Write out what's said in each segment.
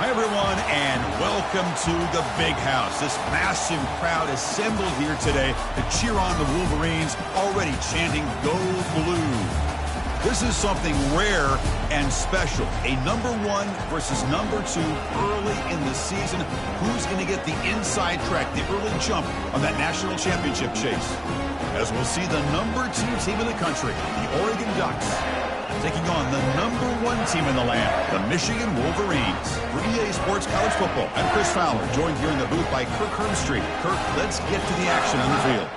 Hi, everyone, and welcome to the Big House. This massive crowd assembled here today to cheer on the Wolverines, already chanting, "Go Blue." This is something rare and special. A #1 versus #2 early in the season. Who's going to get the inside track, the early jump on that national championship chase? As we'll see the #2 team in the country, the Oregon Ducks, taking on the #1 team in the land, the Michigan Wolverines. For EA Sports College Football, I'm Chris Fowler, joined here in the booth by Kirk Hermstreet. Kirk, let's get to the action on the field.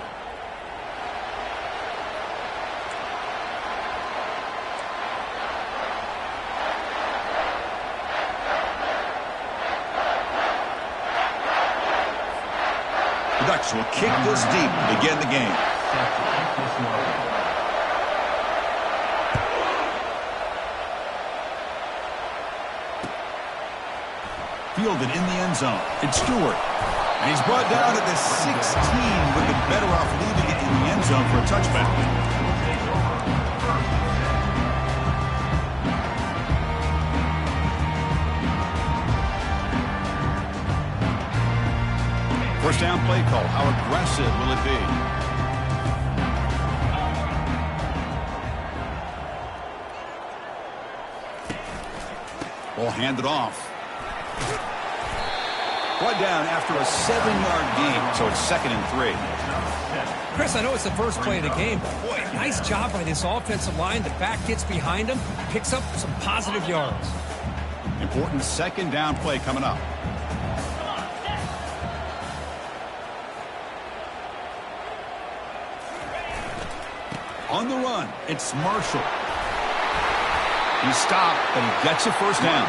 The Ducks will kick this deep to begin the game. Fielded in the end zone. It's Stewart. And he's brought down at the 16. Would have been better off leaving it in the end zone for a touchback. First down play call. How aggressive will it be? Ball handed off. Brought down after a 7-yard gain, so it's 2nd and 3. Chris, I know it's the first play of the game, but boy, nice job by this offensive line. The back gets behind him, picks up some positive yards. Important 2nd down play coming up. On the run, it's Marshall. He's stopped, but he gets a first down.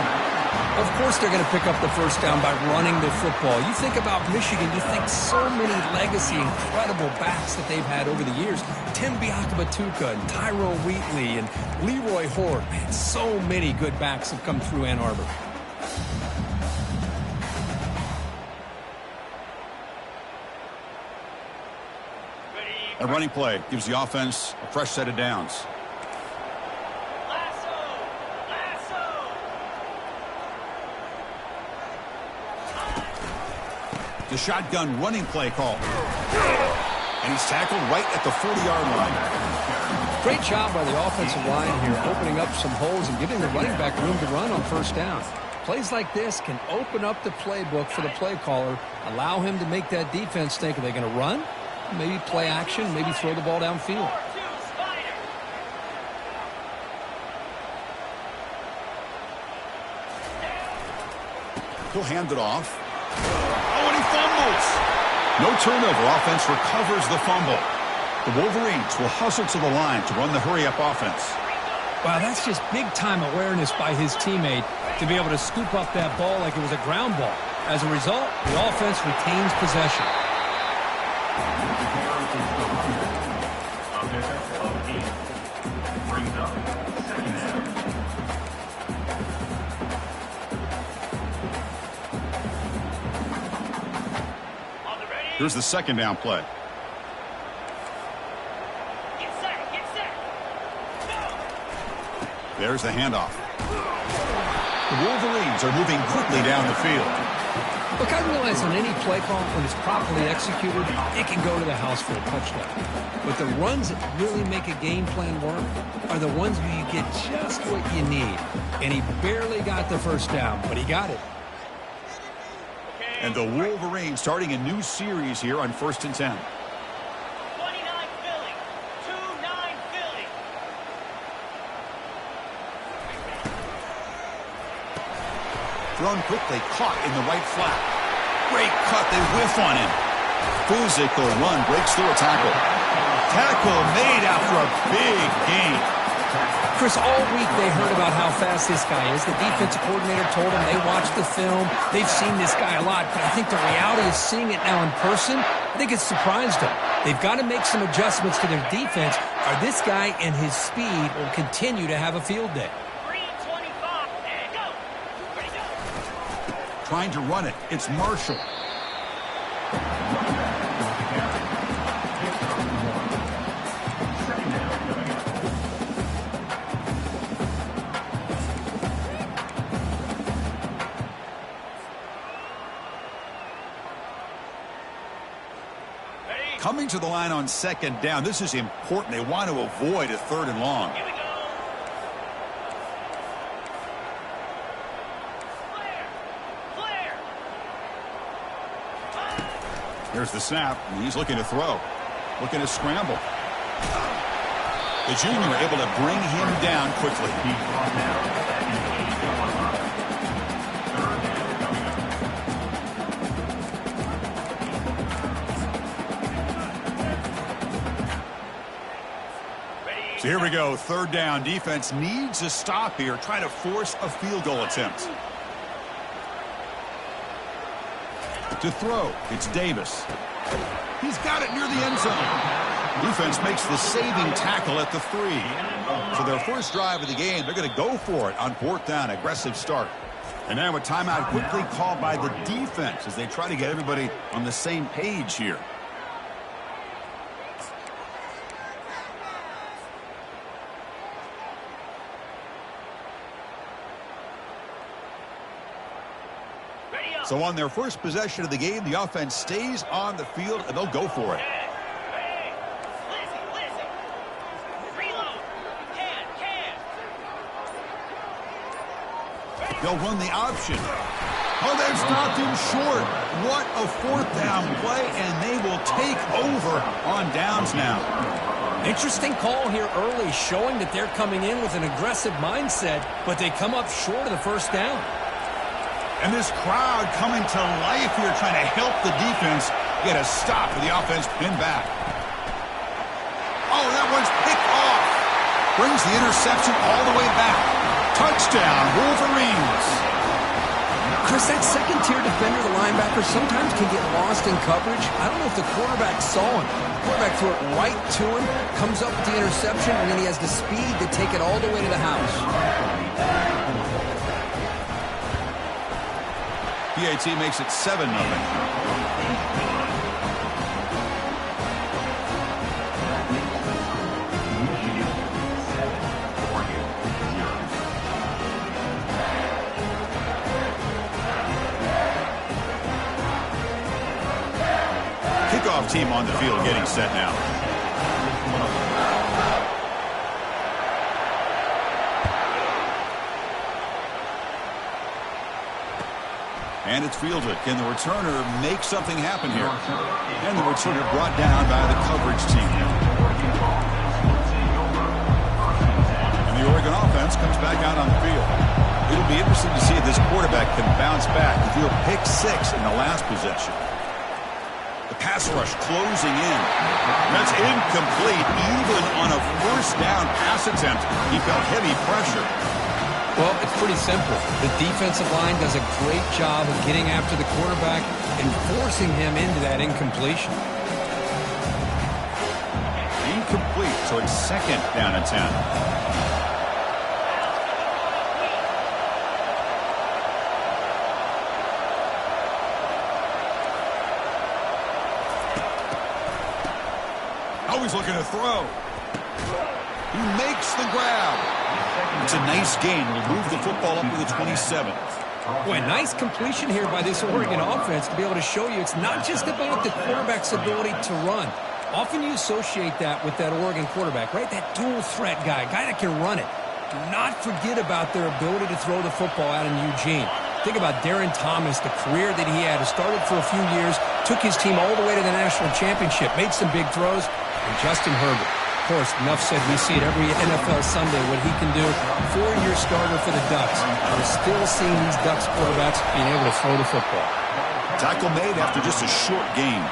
Of course they're going to pick up the first down by running the football. You think about Michigan, you think so many legacy, incredible backs that they've had over the years. Tim Biakabatuka and Tyrone Wheatley and Leroy Horde. Man, so many good backs have come through Ann Arbor. A running play gives the offense a fresh set of downs. The shotgun running play call. And he's tackled right at the 40-yard line. Great job by the offensive line here, opening up some holes and giving the running back room to run on first down. Plays like this can open up the playbook for the play caller, allow him to make that defense think, are they going to run? Maybe play action, maybe throw the ball downfield. He'll hand it off. Oh, and he fumbles. No turnover. Offense recovers the fumble. The Wolverines will hustle to the line to run the hurry-up offense. Wow, that's just big-time awareness by his teammate to be able to scoop up that ball like it was a ground ball. As a result, the offense retains possession. Here's the 2nd down play. Get set, get set. There's the handoff. The Wolverines are moving quickly down the field. Look, I realize on any play call, when it's properly executed, it can go to the house for a touchdown. But the runs that really make a game plan work are the ones where you get just what you need. And he barely got the first down, but he got it. And the Wolverines starting a new series here on 1st and 10. 29 Philly. 2-9 Philly. Thrown quickly, caught in the right flat. Great cut, they whiff on him. Physical run, breaks through a tackle. Tackle made after a big gain. Chris, all week they heard about how fast this guy is. The defensive coordinator told them they watched the film. They've seen this guy a lot, but I think the reality of seeing it now in person, I think it's surprised them. They've got to make some adjustments to their defense, or this guy and his speed will continue to have a field day. 3:25 and go. Ready, go. Trying to run it. It's Marshall. Coming to the line on second down. This is important. They want to avoid a 3rd and long. Here we go. Clear. Here's the snap. He's looking to throw. Looking to scramble. The junior able to bring him down quickly. So here we go, 3rd down. Defense needs a stop here, trying to force a field goal attempt. To throw, it's Davis. He's got it near the end zone. Defense makes the saving tackle at the 3. So their first drive of the game, they're going to go for it on 4th down. Aggressive start. And now a timeout quickly called by the defense as they try to get everybody on the same page here. So on their first possession of the game, the offense stays on the field, and they'll go for it. Hey, listen. Reload. Can. They'll run the option. Oh, they've stopped him short. What a 4th down play, and they will take over on downs now. Interesting call here early, showing that they're coming in with an aggressive mindset, but they come up short of the 1st down. And this crowd coming to life here, trying to help the defense get a stop with the offense pinned back. Oh, that one's picked off. Brings the interception all the way back. Touchdown, Wolverines. Chris, that second-tier defender, the linebacker, sometimes can get lost in coverage. I don't know if the quarterback saw him. The quarterback threw it right to him, comes up with the interception, and then he has the speed to take it all the way to the house. PAT makes it 7-0. Kickoff team on the field getting set now. And it's fielded. Can the returner make something happen here? And the returner brought down by the coverage team. And the Oregon offense comes back out on the field. It'll be interesting to see if this quarterback can bounce back. He threw a pick 6 in the last possession. The pass rush closing in. That's incomplete. Even on a 1st down pass attempt, he felt heavy pressure. Well, it's pretty simple. The defensive line does a great job of getting after the quarterback and forcing him into that incompletion. Incomplete, so it's 2nd down and 10. Always looking to throw. He makes the grab. It's a nice gain. Will move the football up to the 27th. Boy, nice completion here by this Oregon offense to be able to show you it's not just about the quarterback's ability to run. Often you associate that with that Oregon quarterback, right? That dual threat guy that can run it. Do not forget about their ability to throw the football out in Eugene. Think about Darren Thomas, the career that he had. He started for a few years, took his team all the way to the national championship, made some big throws, and Justin Herbert. Of course, enough said, we see it every NFL Sunday what he can do. 4-year starter for the Ducks. We're still seeing these Ducks quarterbacks being able to throw the football. Tackle made after just a short game.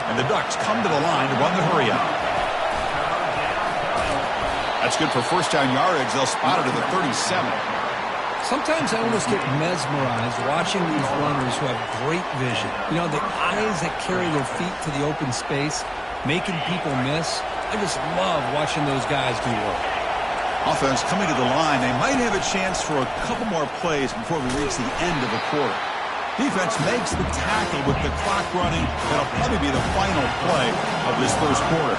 And the Ducks come to the line to run the hurry up. That's good for 1st down yardage. They'll spot it at the 37. Sometimes I almost get mesmerized watching these runners who have great vision. You know, the eyes that carry their feet to the open space, making people miss. I just love watching those guys do work. Offense coming to the line. They might have a chance for a couple more plays before we reach the end of the quarter. Defense makes the tackle with the clock running. That'll probably be the final play of this first quarter.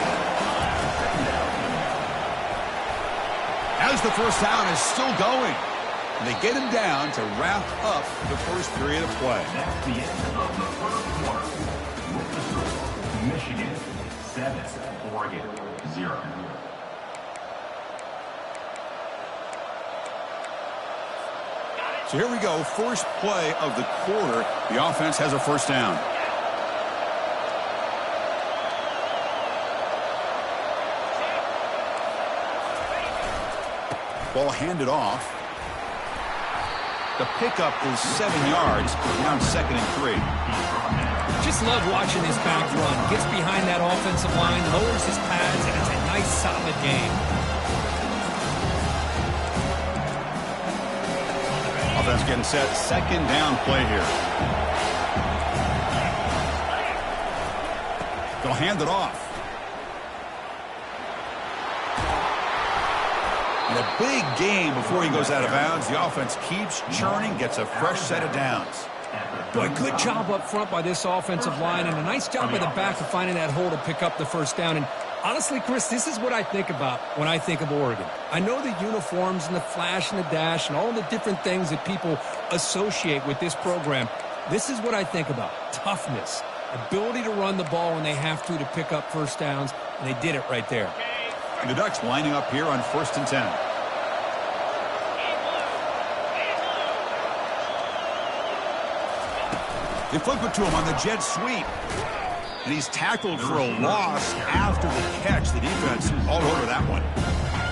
As the first down is still going. And they get him down to wrap up the first period of play. That's the end of the first quarter. Michigan 7, Oregon, 0. So here we go, first play of the quarter. The offense has a first down. Ball handed off. The pickup is 7 yards, now 2nd and 3. Just love watching this back run. Gets behind that offensive line, lowers his pads, and it's a nice, solid game. Offense getting set. 2nd down play here. They'll hand it off. And a big game before he goes out of bounds. The offense keeps churning, gets a fresh set of downs. Boy, good job up front by this offensive line, and a nice job by the back of finding that hole to pick up the first down. And honestly, Chris, this is what I think about when I think of Oregon. I know the uniforms and the flash and the dash and all the different things that people associate with this program. This is what I think about. Toughness, ability to run the ball when they have to pick up first downs, and they did it right there. And the Ducks lining up here on 1st and 10. They flip it to him on the jet sweep. And he's tackled for a loss after the catch. The defense all over that one.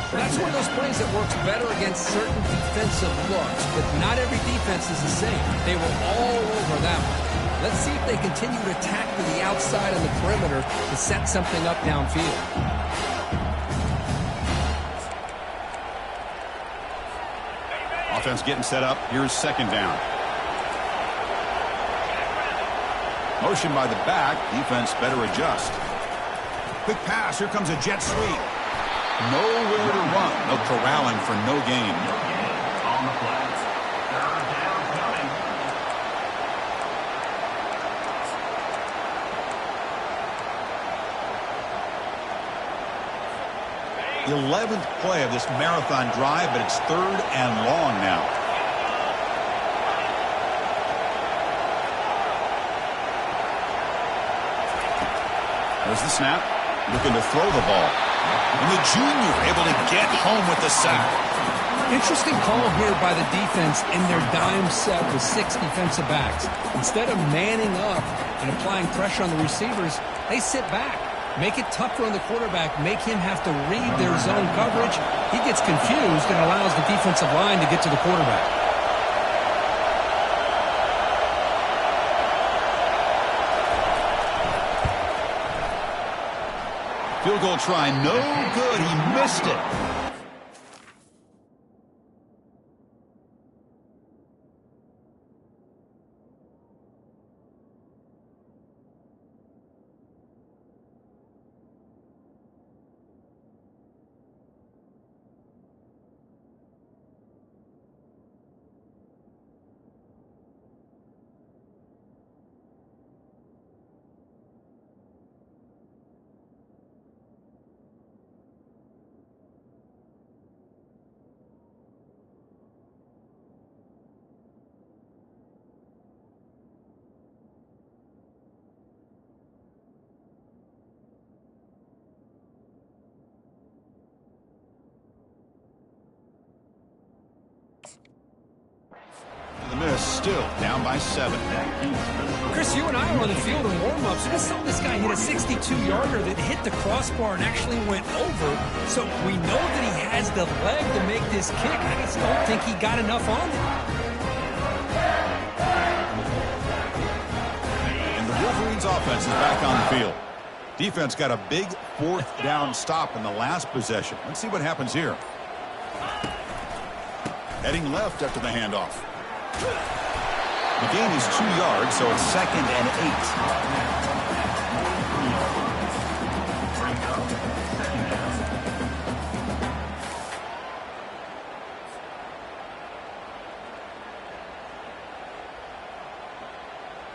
Well, that's one of those plays that works better against certain defensive looks, but not every defense is the same. They were all over that one. Let's see if they continue to attack to the outside on the perimeter to set something up downfield. Offense getting set up. Here's 2nd down. Motion by the back. Defense better adjust. Quick pass. Here comes a jet sweep. Nowhere to run. No corralling for no gain. On the flat. 3rd down coming. 11th play of this marathon drive, but it's 3rd and long now. There's the snap. Looking to throw the ball. And the junior able to get home with the sack. Interesting call here by the defense in their dime set with 6 defensive backs. Instead of manning up and applying pressure on the receivers, they sit back. Make it tougher on the quarterback. Make him have to read their zone coverage. He gets confused and allows the defensive line to get to the quarterback. Field goal try, no good. He missed it. The miss, still down by 7. Chris, you and I were on the field in warm-ups. We saw this guy hit a 62-yarder that hit the crossbar and actually went over. So we know that he has the leg to make this kick. I just don't think he got enough on it. And the Wolverines offense is back on the field. Defense got a big 4th down stop in the last possession. Let's see what happens here. Heading left after the handoff. The gain is 2 yards, so it's 2nd and 8.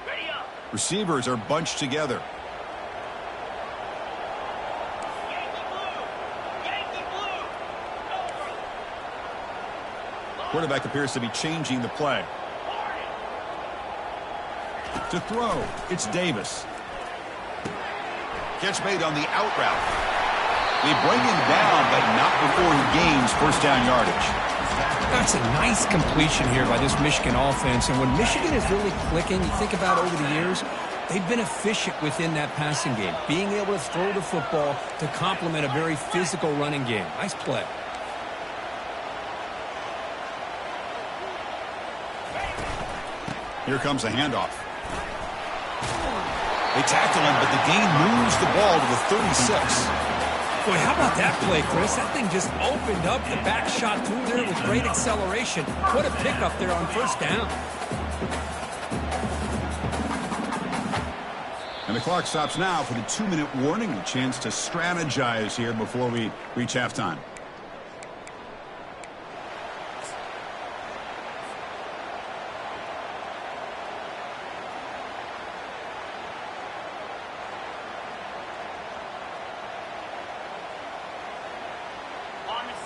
Ready up. Receivers are bunched together. Yankee blue. Yankee blue. Over. Quarterback appears to be changing the play. To throw, it's Davis. Catch made on the out route. They bring him down, but not before he gains first down yardage. That's a nice completion here by this Michigan offense. And when Michigan is really clicking, you think about over the years, they've been efficient within that passing game, being able to throw the football to complement a very physical running game. Nice play. Here comes a handoff. They tackle him, but the gain moves the ball to the 36. Boy, how about that play, Chris? That thing just opened up. The back shot through there with great acceleration. What a pickup there on first down. And the clock stops now for the 2-minute warning. A chance to strategize here before we reach halftime.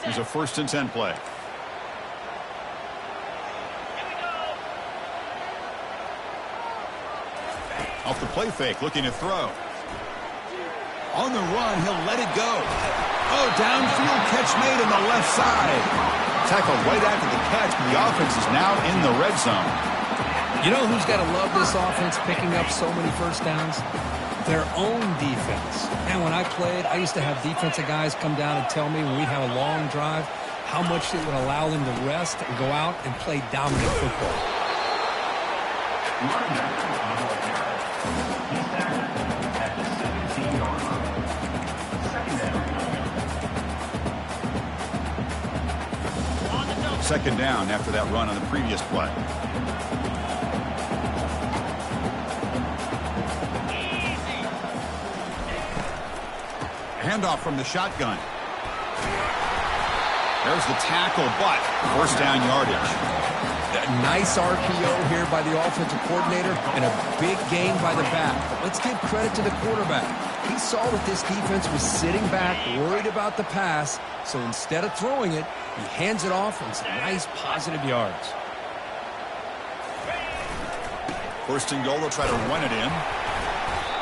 Here's a 1st and 10 play. Off the play fake, looking to throw. On the run, he'll let it go. Oh, downfield catch made on the left side. Tackle right after the catch, but the offense is now in the red zone. You know who's got to love this offense picking up so many first downs? Their own defense. And when I played, I used to have defensive guys come down and tell me when we'd have a long drive how much it would allow them to rest and go out and play dominant football. Second down after that run on the previous play. Handoff from the shotgun. There's the tackle, but first down yardage. Nice RPO here by the offensive coordinator and a big gain by the back. But let's give credit to the quarterback. He saw that this defense was sitting back, worried about the pass, so instead of throwing it, he hands it off and some nice positive yards. 1st and goal, they'll try to run it in.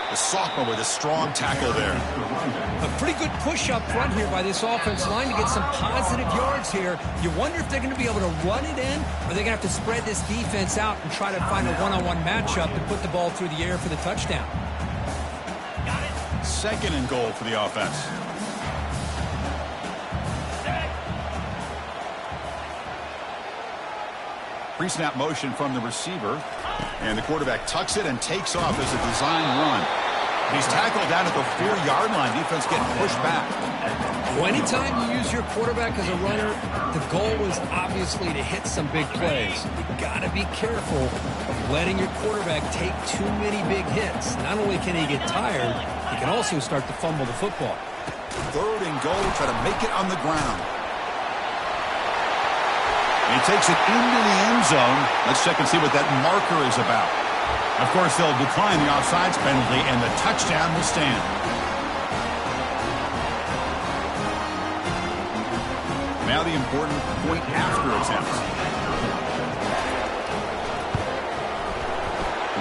The sophomore with a strong tackle there. A pretty good push up front here by this offensive line to get some positive yards here. You wonder if they're going to be able to run it in, or they're going to have to spread this defense out and try to find a one-on-one matchup to put the ball through the air for the touchdown. 2nd and goal for the offense. Pre-snap motion from the receiver. And the quarterback tucks it and takes off as a design run. He's tackled down at the 4-yard line. Defense getting pushed back. Well, anytime you use your quarterback as a runner, the goal is obviously to hit some big plays. You've got to be careful of letting your quarterback take too many big hits. Not only can he get tired, he can also start to fumble the football. 3rd and goal, try to make it on the ground. He takes it into the end zone. Let's check and see what that marker is about. Of course, they'll decline the offsides penalty, and the touchdown will stand. Now the important point after attempt.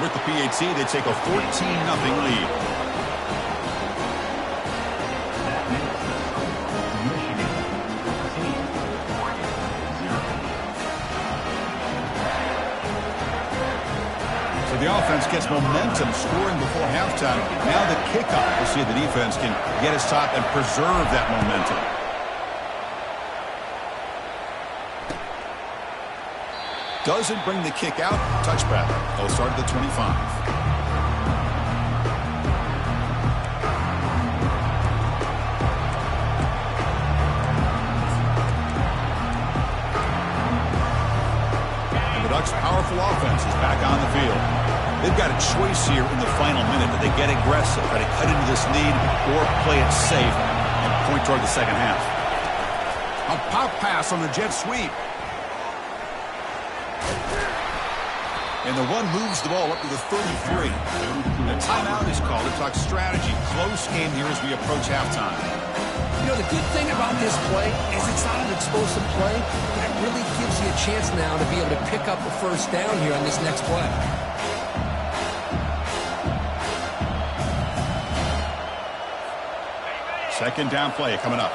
With the PAT, they take a 14-0 lead. The offense gets momentum scoring before halftime. Now the kickoff. We'll see if the defense can get his top and preserve that momentum. Doesn't bring the kick out. Touchback. They'll start at the 25. Powerful offense is back on the field. They've got a choice here in the final minute. Do they get aggressive, try to cut into this lead, or play it safe and point toward the second half? A pop pass on the jet sweep. And the run moves the ball up to the 33. The timeout is called to talk strategy. Close game here as we approach halftime. You know, the good thing about this play is it's not an explosive play, but it really gives you a chance now to be able to pick up a first down here on this next play. Second down play coming up.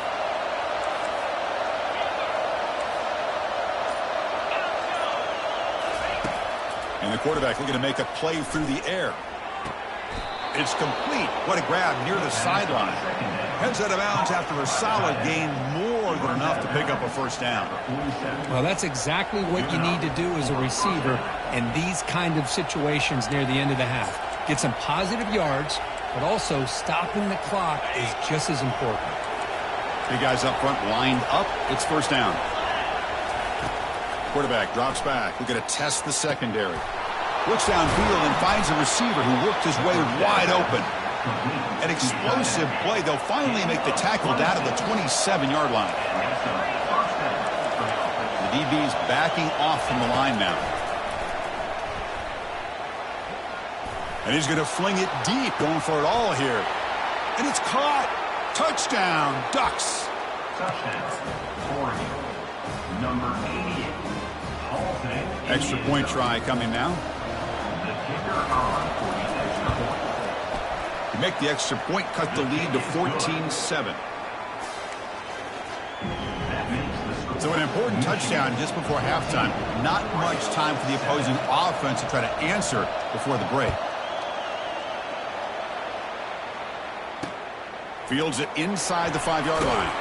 And the quarterback looking to make a play through the air. It's complete. What a grab near the sideline. Heads out of bounds after a solid gain, more than enough to pick up a first down. Well, that's exactly what you need to do as a receiver in these kind of situations near the end of the half. Get some positive yards, but also stopping the clock is just as important. Big guys up front lined up. It's first down. Quarterback drops back. We're going to test the secondary. Looks downfield and finds a receiver who worked his way wide open. An explosive play. They'll finally make the tackle down to the 27-yard line. The DB's backing off from the line now. And he's going to fling it deep, going for it all here. And it's caught. Touchdown, Ducks. Touchdown, Oregon. Number 88. Hall of Fame. Extra point try coming now. The kicker on for the extra point. To make the extra point, cut the lead to 14-7. That makes the score. So an important touchdown just before halftime. Not much time for the opposing offense to try to answer before the break. Fields it inside the 5-yard line.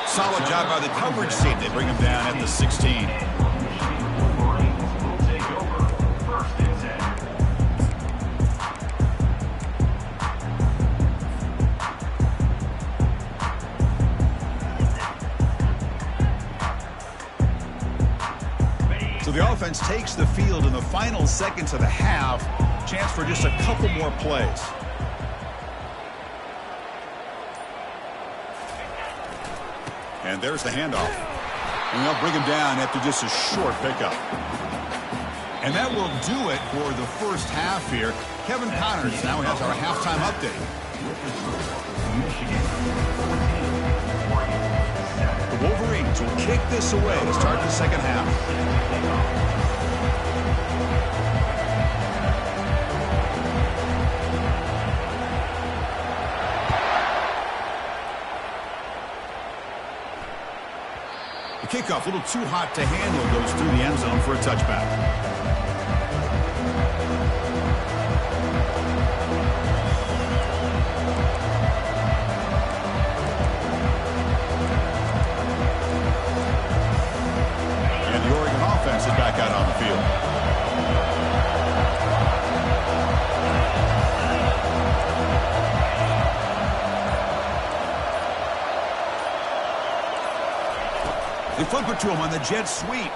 Solid job by the coverage team. They bring him down at the 16. Will take over first and 10. So the offense takes the field in the final seconds of the half. Chance for just a couple more plays. And there's the handoff. And they'll bring him down after just a short pickup. And that will do it for the first half here. Kevin Connors now has our halftime update. The Wolverines will kick this away to start the second half. Kickoff, a little too hot to handle, goes through the end zone for a touchback. And the Oregon offense is back out on the field. They flip it to him on the jet sweep.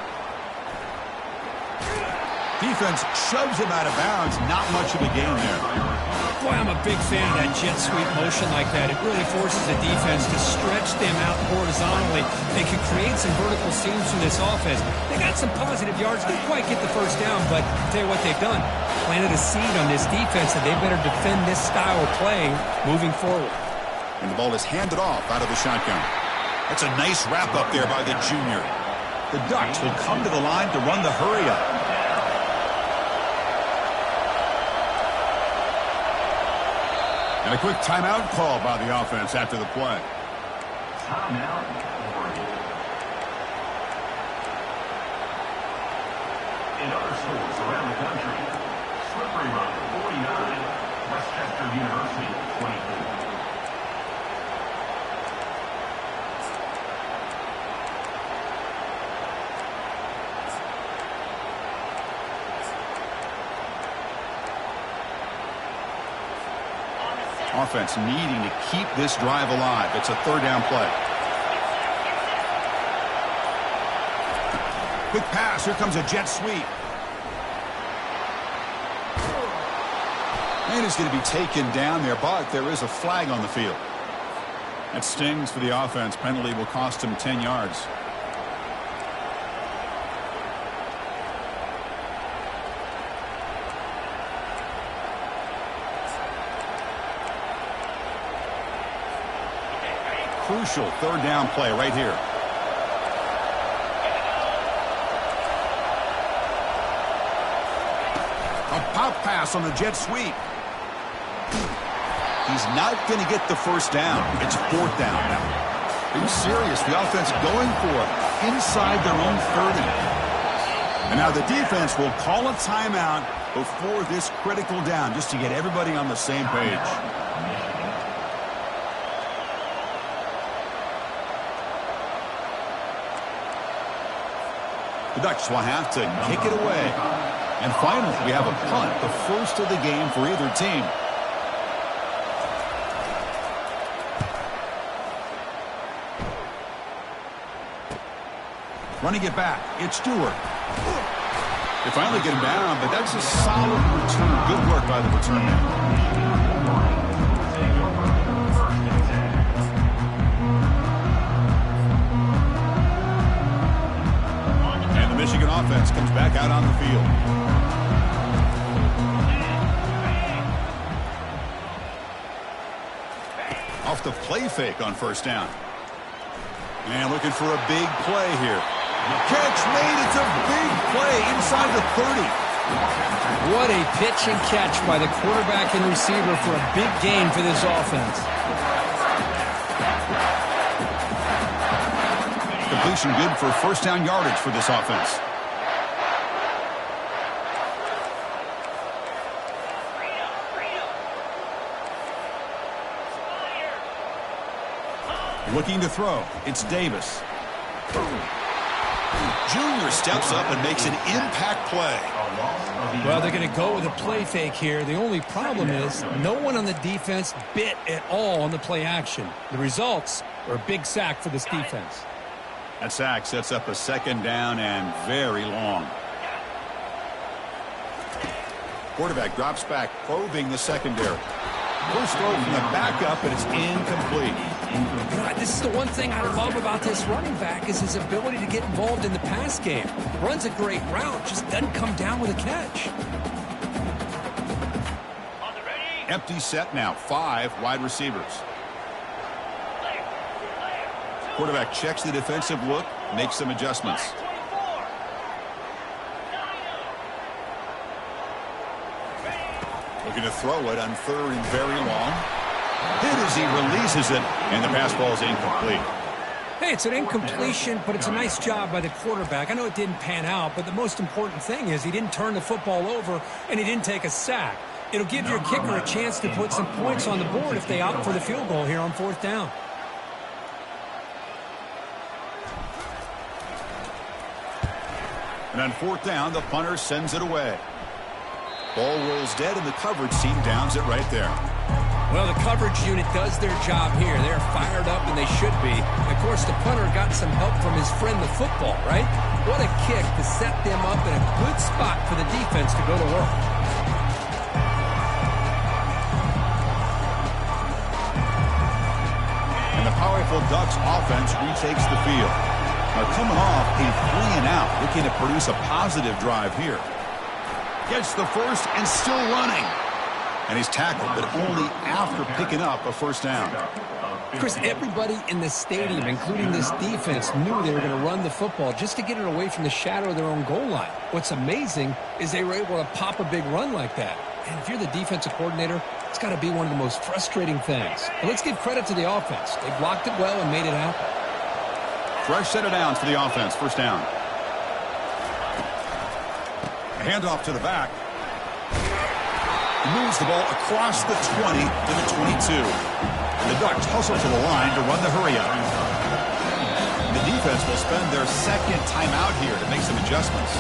Defense shoves him out of bounds. Not much of a gain there. Boy, I'm a big fan of that jet sweep motion like that. It really forces the defense to stretch them out horizontally. They can create some vertical seams from this offense. They got some positive yards. Didn't quite get the first down, but I'll tell you what they've done. Planted a seed on this defense that they better defend this style of play moving forward. And the ball is handed off out of the shotgun. That's a nice wrap up there by the junior. The Ducks will come to the line to run the hurry up. And a quick timeout call by the offense after the play. Timeout, Oregon. In other schools around the country, Slippery Rock 49, Westchester University 24. Offense needing to keep this drive alive. It's a third down play. Quick pass. Here comes a jet sweep. And he's going to be taken down there, but there is a flag on the field. That stings for the offense. Penalty will cost him 10 yards. Crucial third down play right here. A pop pass on the jet sweep. He's not going to get the first down. It's fourth down now. Are you serious? The offense going for it inside their own 30. And now the defense will call a timeout before this critical down just to get everybody on the same page. The Ducks will have to kick it away. And finally, we have a punt, the first of the game for either team. Running it back, it's Stewart. They finally get him down, but that's a solid return. Good work by the return man. Michigan offense comes back out on the field. Off the play fake on first down. And looking for a big play here. Catch made. It's a big play inside the 30. What a pitch and catch by the quarterback and receiver for a big gain for this offense. Completion good for first down yardage for this offense. Looking to throw. It's Davis. Junior steps up and makes an impact play. Well, they're going to go with a play fake here. The only problem is no one on the defense bit at all on the play action. The results are a big sack for this defense. That sack sets up a second down and very long. Quarterback drops back, probing the secondary. First throw from the backup, and it's incomplete. You know, this is the one thing I love about this running back is his ability to get involved in the pass game. Runs a great route, just doesn't come down with a catch. Empty set now, 5 wide receivers. Quarterback checks the defensive look, makes some adjustments. Looking to throw it on third and very long. Hit as he releases it, and the pass ball is incomplete. Hey, it's an incompletion, but it's a nice job by the quarterback. I know it didn't pan out, but the most important thing is he didn't turn the football over, and he didn't take a sack. It'll give your kicker a chance to put some points on the board if they opt for the field goal here on fourth down. And on fourth down, the punter sends it away. Ball rolls dead, and the coverage team downs it right there. Well, the coverage unit does their job here. They're fired up, and they should be. Of course, the punter got some help from his friend, the football, right? What a kick to set them up in a good spot for the defense to go to work. And the powerful Ducks offense retakes the field. Now coming off a 3-and-out, looking to produce a positive drive here. Gets the first and still running. And he's tackled, but only after picking up a first down. Chris, everybody in the stadium, including this defense, knew they were going to run the football just to get it away from the shadow of their own goal line. What's amazing is they were able to pop a big run like that. And if you're the defensive coordinator, it's got to be one of the most frustrating things. But let's give credit to the offense. They blocked it well and made it happen. Fresh set of downs for the offense. First down. A handoff to the back. Moves the ball across the 20 to the 22. And the Ducks hustle to the line to run the hurry-up. The defense will spend their second timeout here to make some adjustments.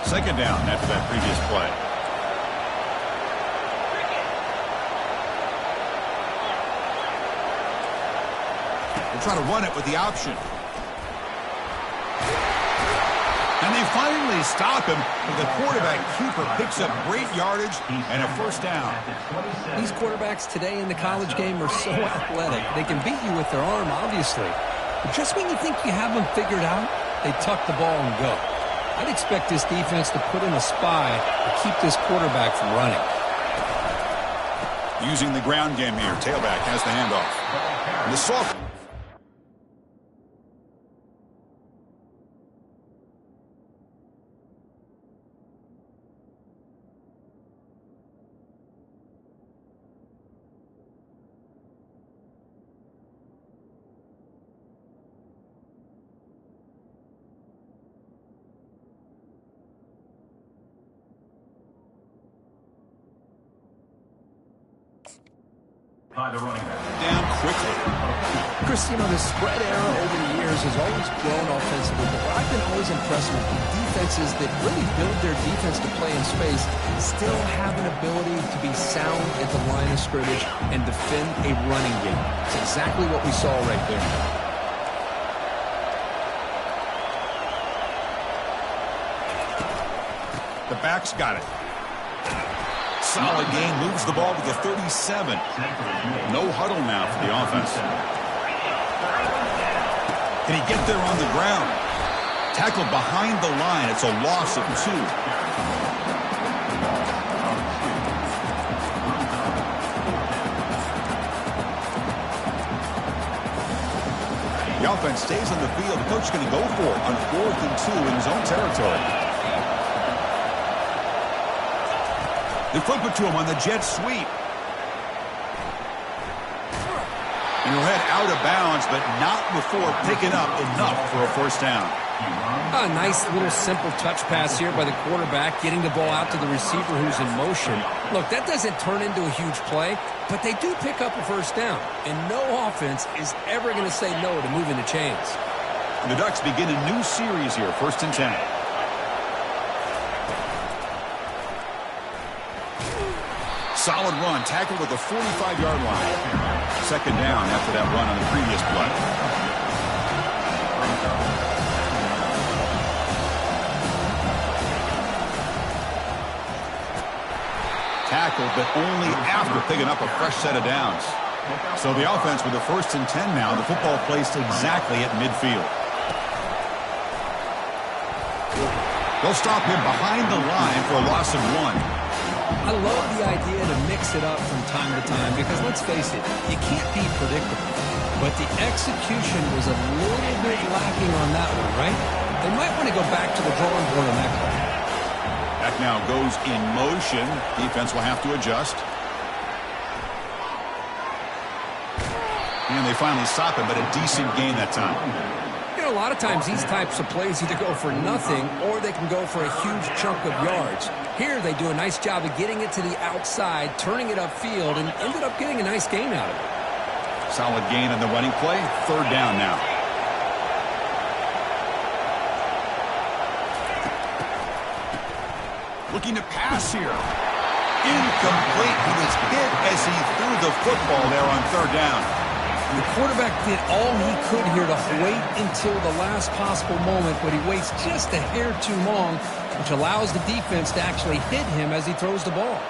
Second down after that previous play. They'll try to run it with the option. And they finally stop him, but the quarterback keeper picks up great yardage and a first down. These quarterbacks today in the college game are so athletic. They can beat you with their arm, obviously. But just when you think you have them figured out, they tuck the ball and go. I'd expect this defense to put in a spy to keep this quarterback from running. Using the ground game here, tailback has the handoff. And the soft. by the running back. Down quickly. Chris, you know, the spread era over the years has always grown offensively, but what I've been always impressed with the defenses that really build their defense to play in space still have an ability to be sound at the line of scrimmage and defend a running game. It's exactly what we saw right there. The back's got it. Solid gain, moves the ball to the 37. No huddle now for the offense. Can he get there on the ground? Tackled behind the line. It's a loss of 2. The offense stays on the field. The coach is going to go for it on 4th and 2 in his own territory. They flip it to him on the jet sweep. And he'll head out of bounds, but not before picking up enough for a first down. A nice little simple touch pass here by the quarterback, getting the ball out to the receiver who's in motion. Look, that doesn't turn into a huge play, but they do pick up a first down. And no offense is ever going to say no to moving the chains. And the Ducks begin a new series here, 1st and 10. Solid run, tackled at the 45-yard line. 2nd down after that run on the previous play. Tackled, but only after picking up a fresh set of downs. So the offense with a 1st and 10 now, the football placed exactly at midfield. They'll stop him behind the line for a loss of 1. I love the idea to mix it up from time to time because, let's face it, you can't be predictable. But the execution was a little bit lacking on that one, right? They might want to go back to the drawing board on that call. Back now goes in motion. Defense will have to adjust. And they finally stop him, but a decent gain that time. You know, a lot of times these types of plays either go for nothing or they can go for a huge chunk of yards. Here they do a nice job of getting it to the outside, turning it upfield, and ended up getting a nice gain out of it. Solid gain on the running play. 3rd down now. Looking to pass here. Incomplete. He was hit as he threw the football there on 3rd down. The quarterback did all he could here to wait until the last possible moment, but he waits just a hair too long, which allows the defense to actually hit him as he throws the ball.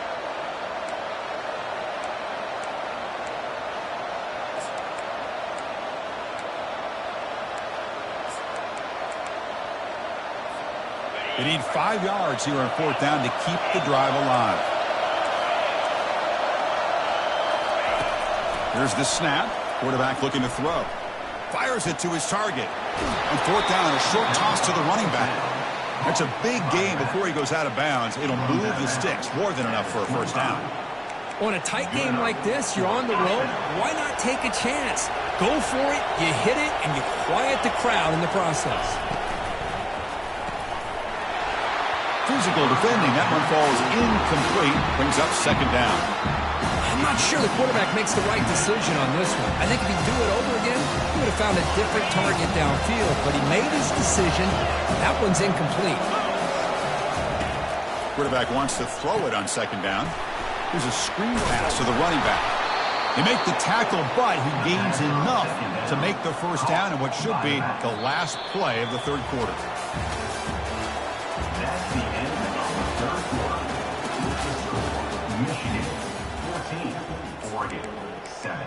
They need 5 yards here on 4th down to keep the drive alive. Here's the snap. Quarterback looking to throw. Fires it to his target. On 4th down, a short toss to the running back. That's a big gain before he goes out of bounds. It'll move the sticks. More than enough for a first down. On a tight game like this, you're on the road. Why not take a chance? Go for it, you hit it, and you quiet the crowd in the process. Physical defending. That one falls incomplete. Brings up 2nd down. I'm not sure the quarterback makes the right decision on this one. I think if he'd do it over again, he would have found a different target downfield, but he made his decision. That one's incomplete. Quarterback wants to throw it on 2nd down. Here's a screen pass to the running back. They make the tackle, but he gains enough to make the first down in what should be the last play of the 3rd quarter. That's the end of the 3rd quarter. Michigan 14, Oregon 7.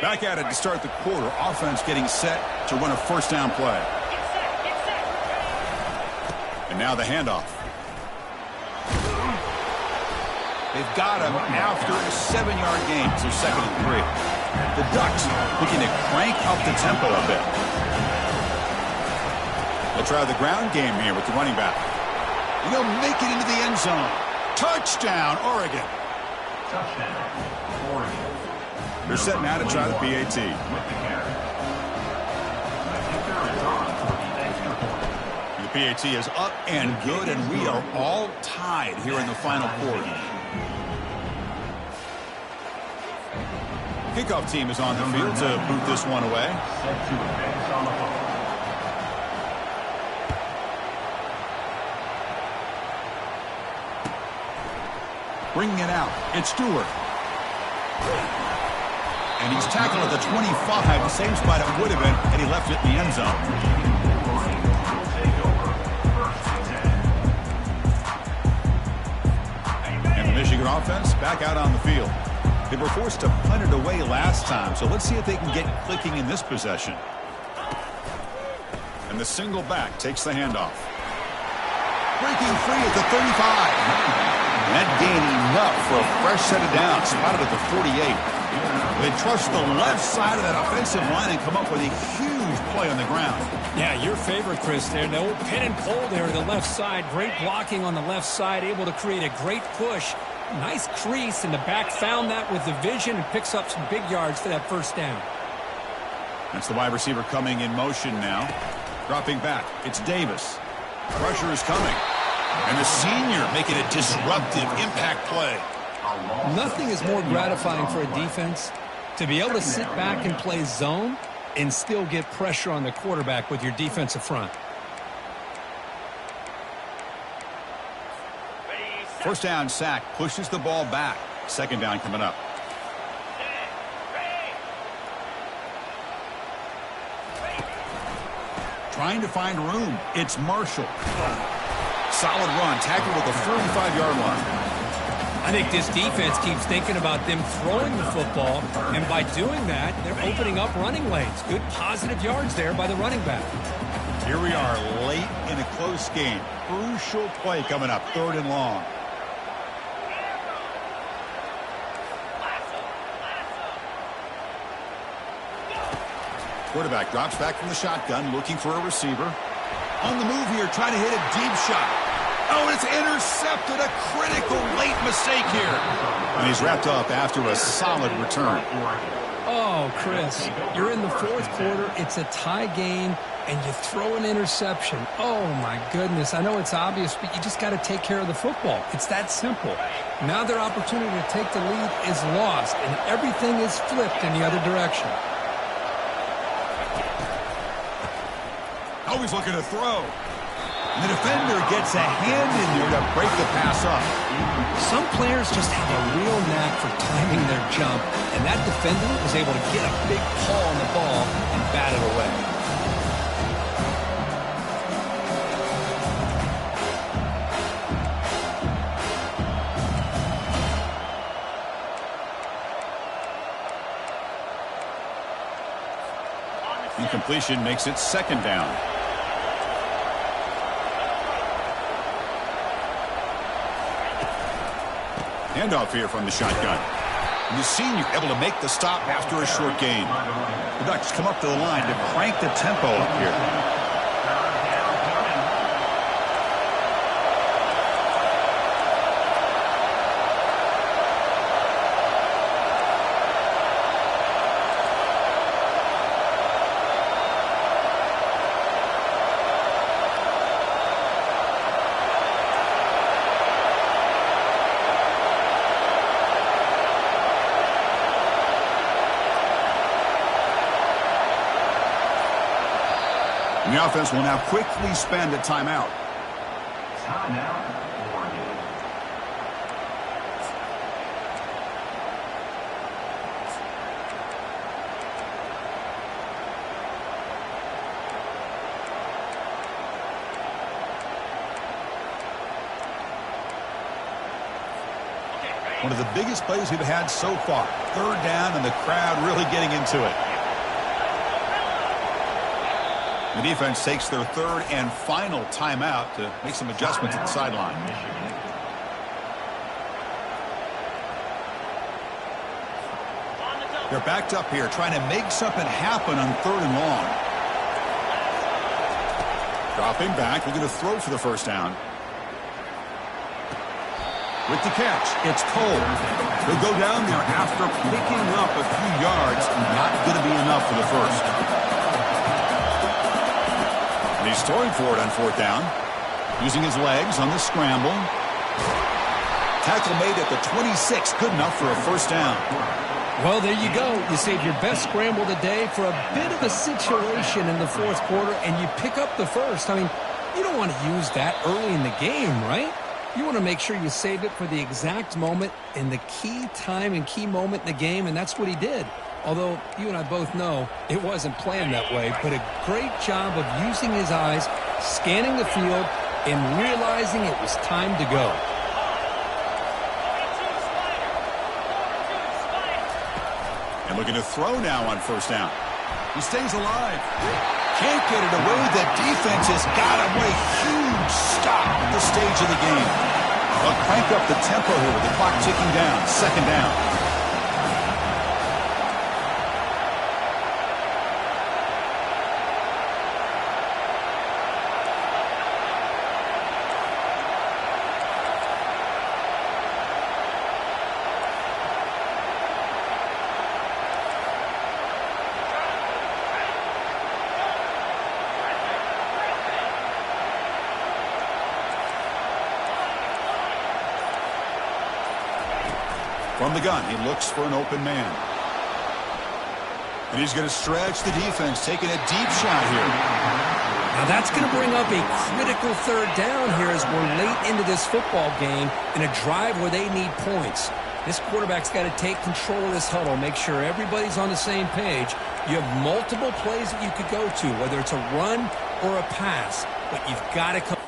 Back at it to start the quarter. Offense getting set to run a first down play. And now the handoff. They've got him after a 7-yard gain. So 2nd and 3. The Ducks looking to crank up the tempo a bit. They'll try the ground game here with the running back. And he'll make it into the end zone. Touchdown, Oregon. Touchdown, Oregon. They're set now to try the PAT. With the carry. The kicker is on for the extra point. The PAT is up and good, and we are all tied here in the final quarter. Kickoff team is on the field to boot this one away. Set to advance on the ball. Bringing it out, it's Stewart. And he's tackled at the 25, the same spot it would have been had he left it in the end zone. And the Michigan offense back out on the field. They were forced to punt it away last time, so let's see if they can get clicking in this possession. And the single back takes the handoff. Breaking free at the 35. And that gained enough for a fresh set of downs, spotted at the 48. They trust the left side of that offensive line and come up with a huge play on the ground. Yeah, your favorite, Chris, there. The old pin and pull there, the left side. Great blocking on the left side, able to create a great push. Nice crease, and the back found that with the vision and picks up some big yards for that first down. That's the wide receiver coming in motion now. Dropping back, it's Davis. Pressure is coming. And the senior making a disruptive impact play. Nothing is more gratifying for a defense to be able to sit back and play zone and still get pressure on the quarterback with your defensive front. First down sack pushes the ball back. Second down coming up. Trying to find room. It's Marshall. Solid run, tackled at the 45-yard line. I think this defense keeps thinking about them throwing the football, and by doing that, they're opening up running lanes. Good positive yards there by the running back. Here we are late in a close game. Crucial play coming up, 3rd and long. Quarterback drops back from the shotgun, looking for a receiver. On the move here, trying to hit a deep shot. Oh, it's intercepted. A critical late mistake here. And he's wrapped up after a solid return. Oh, Chris, you're in the 4th quarter. It's a tie game, and you throw an interception. Oh, my goodness. I know it's obvious, but you just got to take care of the football. It's that simple. Now their opportunity to take the lead is lost, and everything is flipped in the other direction. Always looking to throw. And the defender gets a hand in there to break the pass up. Some players just have a real knack for timing their jump, and that defender was able to get a big paw on the ball and bat it away. Incompletion makes it 2nd down. Handoff here from the shotgun. And the senior able to make the stop after a short gain. The Ducks come up to the line to crank the tempo up here. And the offense will now quickly spend a timeout. Timeout, Oregon. One of the biggest plays we've had so far. 3rd down and the crowd really getting into it. The defense takes their 3rd and final timeout to make some adjustments at the sideline. They're backed up here trying to make something happen on 3rd and long. Dropping back, looking to throw for the first down. With the catch, it's Cole. He'll go down there after picking up a few yards. Not going to be enough for the first. He's throwing for it on 4th down. Using his legs on the scramble. Tackle made at the 26. Good enough for a first down. Well, there you go. You save your best scramble of the day for a bit of a situation in the fourth quarter, and you pick up the first. I mean, you don't want to use that early in the game, right? You want to make sure you save it for the exact moment and the key time and key moment in the game, and that's what he did. Although you and I both know it wasn't planned that way, but a great job of using his eyes, scanning the field, and realizing it was time to go. And looking to throw now on first down. He stays alive. Can't get it away. The defense has got him. What a huge stop at this stage of the game. They'll crank up the tempo here with the clock ticking down. Second down. From the gun, he looks for an open man. And he's going to stretch the defense, taking a deep shot here. Now that's going to bring up a critical third down here as we're late into this football game in a drive where they need points. This quarterback's got to take control of this huddle, make sure everybody's on the same page. You have multiple plays that you could go to, whether it's a run or a pass, but you've got to come down.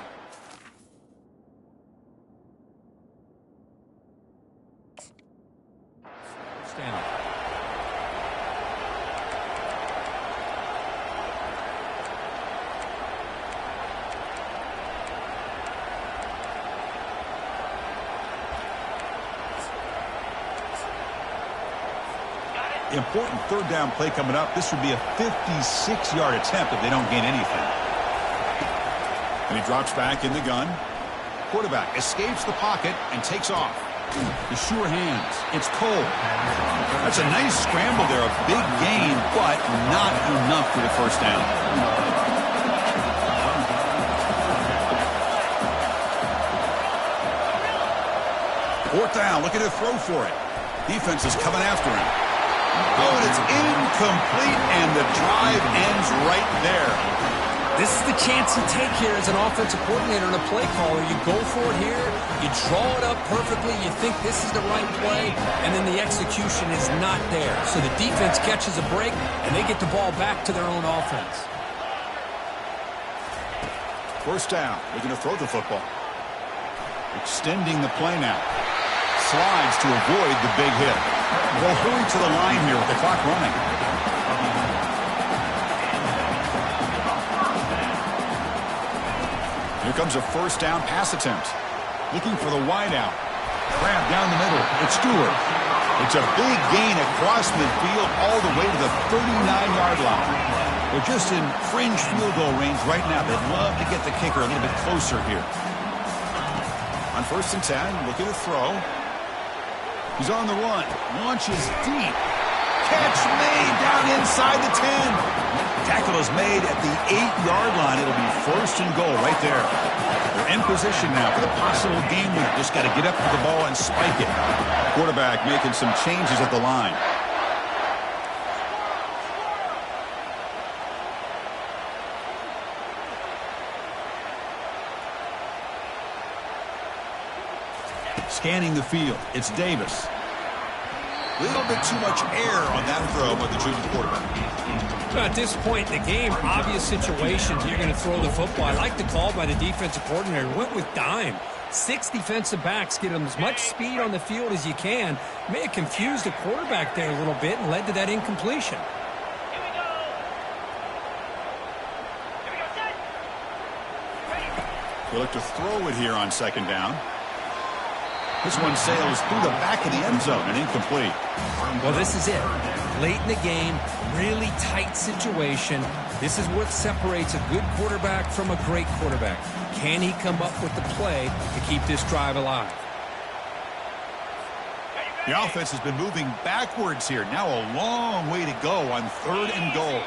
Important third down play coming up. This would be a 56-yard attempt if they don't gain anything. And he drops back in the gun. Quarterback escapes the pocket and takes off. The sure hands. It's Cole. That's a nice scramble there. A big gain, but not enough for the first down. Fourth down. Looking to throw for it. Defense is coming after him. Oh, and it's incomplete, and the drive ends right there. This is the chance you take here as an offensive coordinator and a play caller. You go for it here, you draw it up perfectly, you think this is the right play, and then the execution is not there. So the defense catches a break, and they get the ball back to their own offense. First down. They're going to throw the football. Extending the play now. Slides to avoid the big hit. They'll hurry to the line here with the clock running. Here comes a first down pass attempt. Looking for the wideout. Grab down the middle. It's Stewart. It's a big gain across midfield all the way to the 39-yard line. They're just in fringe field goal range right now. They'd love to get the kicker a little bit closer here. On 1st and 10, looking to throw. He's on the run. Launches deep. Catch made down inside the 10. Tackle is made at the 8-yard line. It'll be 1st and goal right there. They're in position now for the possible game winner. Just got to get up to the ball and spike it. Quarterback making some changes at the line. Scanning the field. It's Davis. A little bit too much air on that throw by the junior quarterback. At this point in the game, obvious situations, you're going to throw the football. I like the call by the defensive coordinator. Went with dime. 6 defensive backs, get them as much speed on the field as you can. May have confused the quarterback there a little bit and led to that incompletion. Here we go. Here we go, set. Ready. They look to throw it here on 2nd down. This one sails through the back of the end zone and incomplete. Well, this is it. Late in the game, really tight situation. This is what separates a good quarterback from a great quarterback. Can he come up with the play to keep this drive alive? The offense has been moving backwards here. Now a long way to go on 3rd and goal.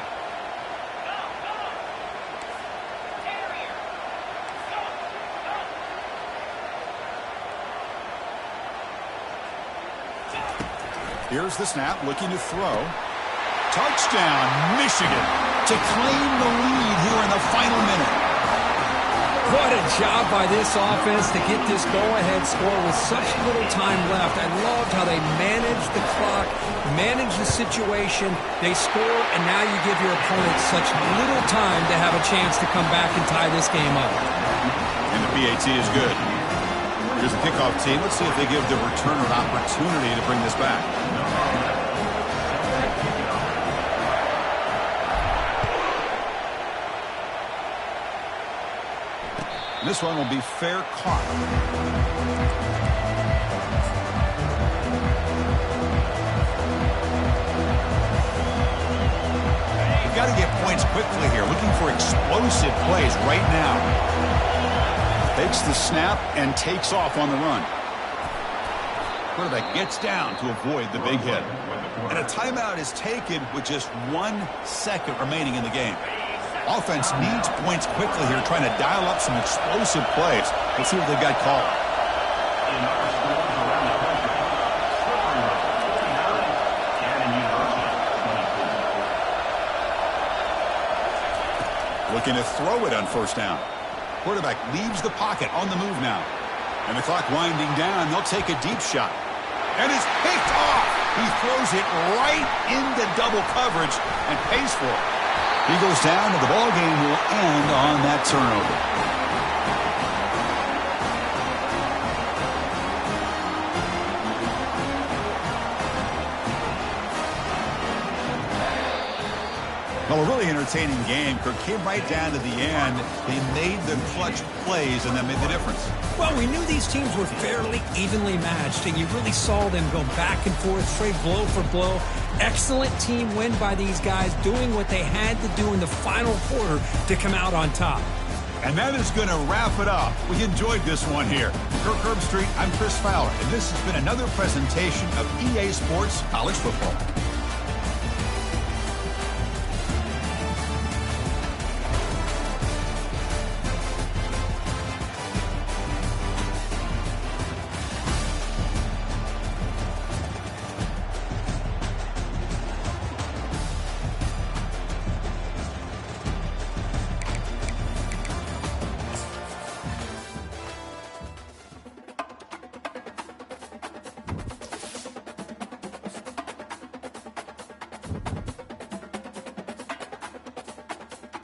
Here's the snap, looking to throw. Touchdown, Michigan, to claim the lead here in the final minute. What a job by this offense to get this go-ahead score with such little time left. I loved how they managed the clock, managed the situation. They score, and now you give your opponent such little time to have a chance to come back and tie this game up. And the PAT is good. Here's the kickoff team. Let's see if they give the returner an opportunity to bring this back. This one will be fair caught. You've got to get points quickly here. Looking for explosive plays right now. Takes the snap and takes off on the run. Quarterback gets down to avoid the big hit. And a timeout is taken with just 1 second remaining in the game. Offense needs points quickly here, trying to dial up some explosive plays. Let's see what they've got called. Looking to throw it on first down. Quarterback leaves the pocket on the move now. And the clock winding down, they'll take a deep shot. And it's picked off. He throws it right into double coverage and pays for it. He goes down, and the ball game will end on that turnover. Well, a really entertaining game. Kirk came right down to the end. They made the clutch plays, and that made the difference. Well, we knew these teams were fairly evenly matched, and you really saw them go back and forth, trade blow for blow. Excellent team win by these guys, doing what they had to do in the final quarter to come out on top. And that is going to wrap it up. We enjoyed this one here. Kirk Herbstreit, I'm Chris Fowler, and this has been another presentation of EA Sports College Football.